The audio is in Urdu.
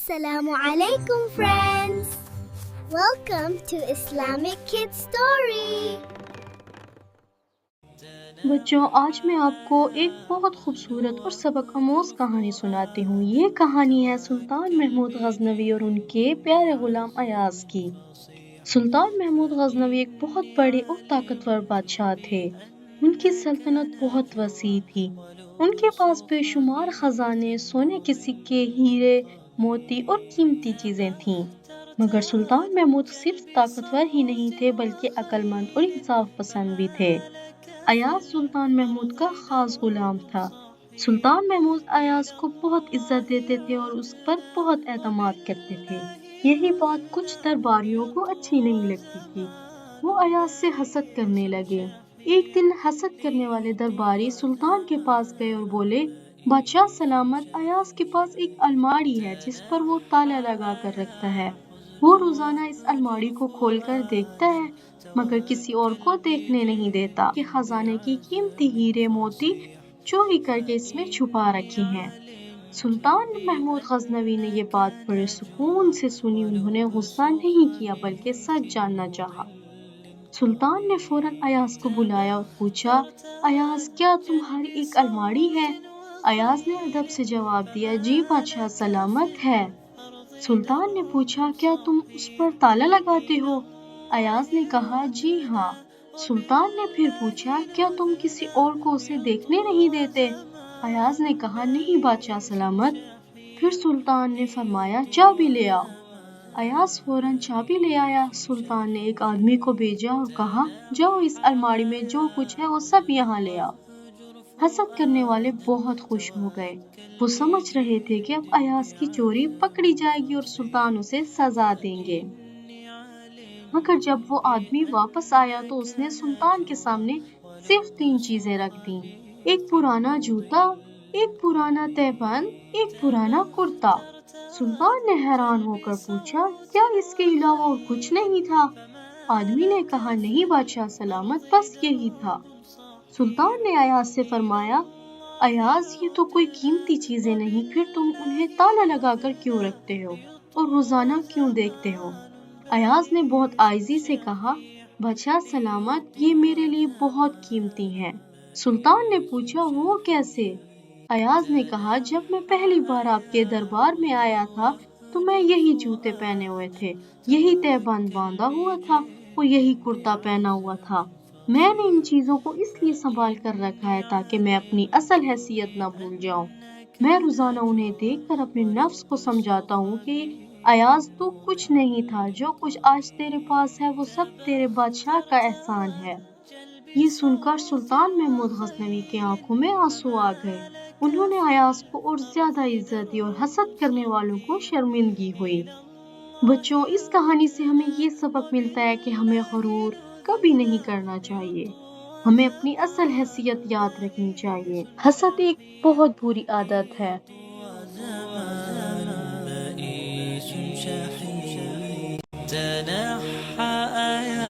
Assalamu alaikum friends. Welcome to Islamic Kids Story. بچوں، آج میں آپ کو ایک بہت خوبصورت اور سبق آموز کہانی سناتی ہوں۔ یہ کہانی ہے سلطان محمود غزنوی اور ان کے پیارے غلام ایاز کی۔ سلطان محمود غزنوی ایک بہت بڑے اور طاقتور بادشاہ تھے۔ ان کی سلطنت بہت وسیع تھی۔ ان کے پاس بے شمار خزانے، سونے کے سکے، ہیرے، موتی اور قیمتی چیزیں تھیں۔ مگر سلطان محمود صرف طاقتور ہی نہیں تھے بلکہ عقل مند اور انصاف پسند بھی تھے۔ ایاز سلطان محمود کا خاص غلام تھا۔ سلطان محمود ایاز کو بہت عزت دیتے تھے اور اس پر بہت اعتماد کرتے تھے۔ یہی بات کچھ درباریوں کو اچھی نہیں لگتی تھی۔ وہ ایاز سے حسد کرنے لگے۔ ایک دن حسد کرنے والے درباری سلطان کے پاس گئے اور بولے، بادشاہ سلامت، ایاز کے پاس ایک الماری ہے جس پر وہ تالا لگا کر رکھتا ہے۔ وہ روزانہ اس الماری کو کھول کر دیکھتا ہے مگر کسی اور کو دیکھنے نہیں دیتا کہ خزانے کی قیمتی ہیرے موتی چوری کر کے اس میں چھپا رکھے ہیں۔ سلطان محمود غزنوی نے یہ بات بڑے سکون سے سنی۔ انہوں نے غصہ نہیں کیا بلکہ سچ جاننا چاہا۔ سلطان نے فوراً ایاز کو بلایا اور پوچھا، ایاز، کیا تمہاری ایک الماری ہے؟ ایاز نے ادب سے جواب دیا، جی بادشاہ سلامت ہے۔ سلطان نے پوچھا، کیا تم اس پر تالا لگاتے ہو؟ ایاز نے کہا، جی ہاں۔ سلطان نے پھر پوچھا، کیا تم کسی اور کو اسے دیکھنے نہیں دیتے؟ ایاز نے کہا، نہیں بادشاہ سلامت۔ پھر سلطان نے فرمایا، چابی لے آؤ۔ ایاز فوراً چابی لے آیا۔ سلطان نے ایک آدمی کو بھیجا اور کہا، جاؤ اس الماری میں جو کچھ ہے وہ سب یہاں لے آؤ۔ حسد کرنے والے بہت خوش ہو گئے۔ وہ سمجھ رہے تھے کہ اب ایاز کی چوری پکڑی جائے گی اور سلطان اسے سزا دیں گے۔ مگر جب وہ آدمی واپس آیا تو اس نے سلطان کے سامنے صرف 3 چیزیں رکھ دیں، ایک پرانا جوتا، ایک پرانا تہبند، ایک پرانا کرتا۔ سلطان نے حیران ہو کر پوچھا، کیا اس کے علاوہ اور کچھ نہیں تھا؟ آدمی نے کہا، نہیں بادشاہ سلامت، بس یہی تھا۔ سلطان نے ایاز سے فرمایا، ایاز، یہ تو کوئی قیمتی چیزیں نہیں، پھر تم انہیں تالا لگا کر کیوں رکھتے ہو اور روزانہ کیوں دیکھتے ہو؟ ایاز نے بہت عاجزی سے کہا، بادشاہ سلامت، یہ میرے لیے بہت قیمتی ہیں۔ سلطان نے پوچھا، وہ کیسے؟ ایاز نے کہا، جب میں پہلی بار آپ کے دربار میں آیا تھا تو میں یہی جوتے پہنے ہوئے تھے، یہی تہبند باندھا ہوا تھا اور یہی کرتا پہنا ہوا تھا۔ میں نے ان چیزوں کو اس لیے سنبھال کر رکھا ہے تاکہ میں اپنی اصل حیثیت نہ بھول جاؤں۔ میں روزانہ انہیں دیکھ کر اپنے نفس کو سمجھاتا ہوں کہ ایاز، تو کچھ نہیں تھا، جو کچھ آج تیرے پاس ہے وہ سب تیرے بادشاہ کا احسان ہے۔ یہ سن کر سلطان محمود غزنوی کی آنکھوں میں آنسو آ گئے۔ انہوں نے ایاز کو اور زیادہ عزت دی اور حسد کرنے والوں کو شرمندگی ہوئی۔ بچوں، اس کہانی سے ہمیں یہ سبق ملتا ہے کہ ہمیں غرور کبھی نہیں کرنا چاہیے۔ ہمیں اپنی اصل حیثیت یاد رکھنی چاہیے۔ حسد ایک بہت بری عادت ہے۔ تنام